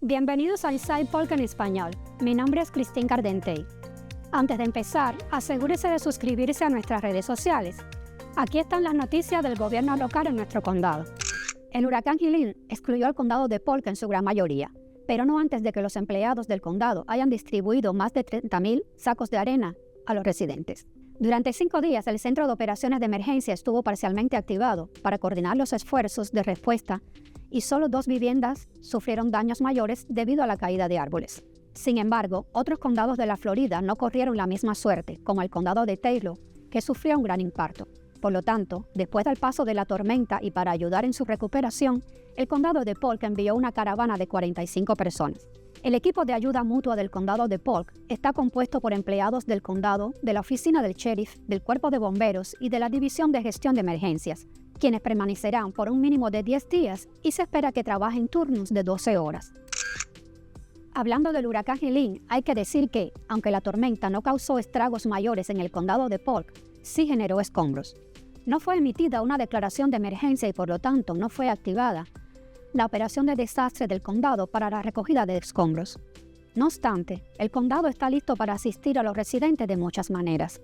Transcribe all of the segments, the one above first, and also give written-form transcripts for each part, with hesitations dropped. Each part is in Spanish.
Bienvenidos a Inside Polk en español. Mi nombre es Cristín Cardentey. Antes de empezar, asegúrese de suscribirse a nuestras redes sociales. Aquí están las noticias del gobierno local en nuestro condado. El huracán Helene excluyó al condado de Polk en su gran mayoría, pero no antes de que los empleados del condado hayan distribuido más de 30,000 sacos de arena a los residentes. Durante 5 días, el Centro de Operaciones de Emergencia estuvo parcialmente activado para coordinar los esfuerzos de respuesta y solo 2 viviendas sufrieron daños mayores debido a la caída de árboles. Sin embargo, otros condados de la Florida no corrieron la misma suerte, como el condado de Taylor, que sufrió un gran impacto. Por lo tanto, después del paso de la tormenta y para ayudar en su recuperación, el condado de Polk envió una caravana de 45 personas. El equipo de ayuda mutua del condado de Polk está compuesto por empleados del condado, de la oficina del sheriff, del cuerpo de bomberos y de la división de gestión de emergencias, quienes permanecerán por un mínimo de 10 días y se espera que trabajen turnos de 12 horas. Hablando del huracán Helene, hay que decir que, aunque la tormenta no causó estragos mayores en el condado de Polk, sí generó escombros. No fue emitida una declaración de emergencia y por lo tanto no fue activada la operación de desastre del condado para la recogida de escombros. No obstante, el condado está listo para asistir a los residentes de muchas maneras.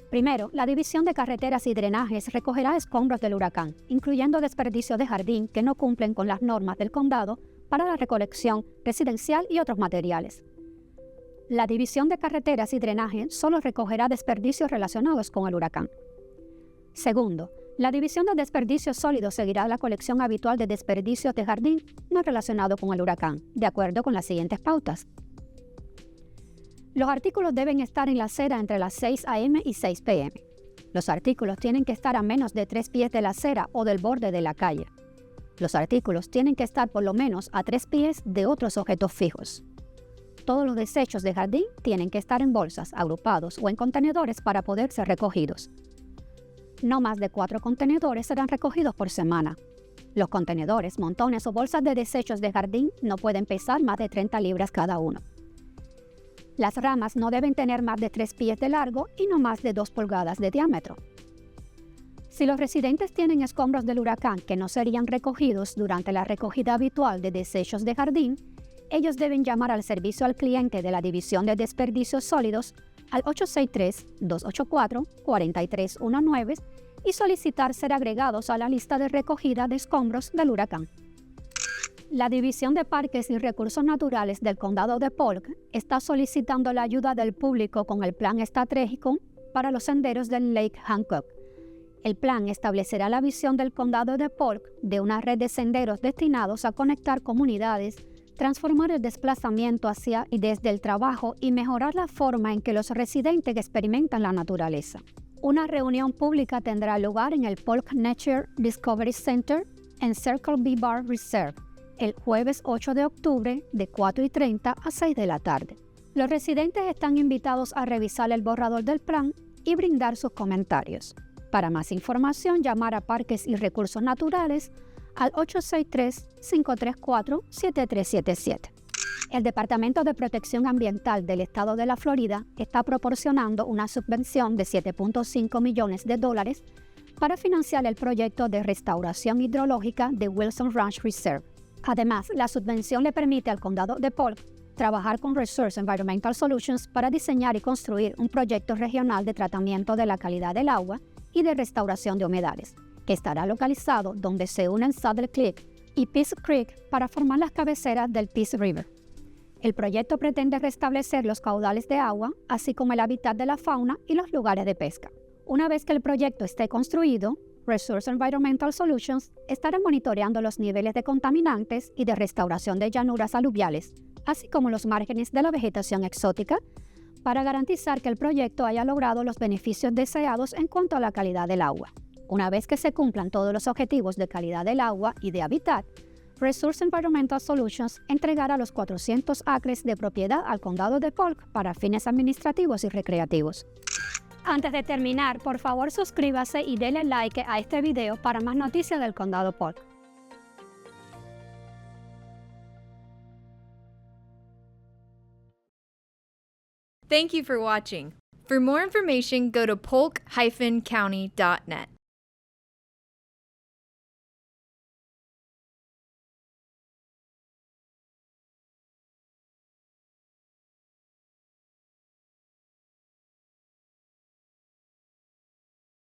Primero, la División de Carreteras y Drenajes recogerá escombros del huracán, incluyendo desperdicios de jardín que no cumplen con las normas del condado para la recolección residencial y otros materiales. La División de Carreteras y Drenaje solo recogerá desperdicios relacionados con el huracán. Segundo, la División de Desperdicios Sólidos seguirá la colección habitual de desperdicios de jardín no relacionados con el huracán, de acuerdo con las siguientes pautas. Los artículos deben estar en la acera entre las 6 a.m. y 6 p.m. Los artículos tienen que estar a menos de 3 pies de la acera o del borde de la calle. Los artículos tienen que estar por lo menos a 3 pies de otros objetos fijos. Todos los desechos de jardín tienen que estar en bolsas, agrupados o en contenedores para poder ser recogidos. No más de 4 contenedores serán recogidos por semana. Los contenedores, montones o bolsas de desechos de jardín no pueden pesar más de 30 libras cada uno. Las ramas no deben tener más de 3 pies de largo y no más de 2 pulgadas de diámetro. Si los residentes tienen escombros del huracán que no serían recogidos durante la recogida habitual de desechos de jardín, ellos deben llamar al servicio al cliente de la División de Desperdicios Sólidos al 863-284-4319 y solicitar ser agregados a la lista de recogida de escombros del huracán. La División de Parques y Recursos Naturales del Condado de Polk está solicitando la ayuda del público con el plan estratégico para los senderos del Lake Hancock. El plan establecerá la visión del Condado de Polk de una red de senderos destinados a conectar comunidades, transformar el desplazamiento hacia y desde el trabajo y mejorar la forma en que los residentes experimentan la naturaleza. Una reunión pública tendrá lugar en el Polk Nature Discovery Center en Circle B Bar Reserve el jueves 8 de octubre de 4:30 a 6 de la tarde. Los residentes están invitados a revisar el borrador del plan y brindar sus comentarios. Para más información, llamar a Parques y Recursos Naturales al 863-534-7377. El Departamento de Protección Ambiental del Estado de la Florida está proporcionando una subvención de $7.5 millones para financiar el proyecto de restauración hidrológica de Wilson Ranch Reserve. Además, la subvención le permite al condado de Polk trabajar con Resource Environmental Solutions para diseñar y construir un proyecto regional de tratamiento de la calidad del agua y de restauración de humedales, que estará localizado donde se unen Saddle Creek y Peace Creek para formar las cabeceras del Peace River. El proyecto pretende restablecer los caudales de agua, así como el hábitat de la fauna y los lugares de pesca. Una vez que el proyecto esté construido, Resource Environmental Solutions estará monitoreando los niveles de contaminantes y de restauración de llanuras aluviales, así como los márgenes de la vegetación exótica, para garantizar que el proyecto haya logrado los beneficios deseados en cuanto a la calidad del agua. Una vez que se cumplan todos los objetivos de calidad del agua y de hábitat, Resource Environmental Solutions entregará los 400 acres de propiedad al condado de Polk para fines administrativos y recreativos. Antes de terminar, por favor suscríbase y denle like a este video para más noticias del condado Polk. Thank you for watching. For more information, go to polk-county.net.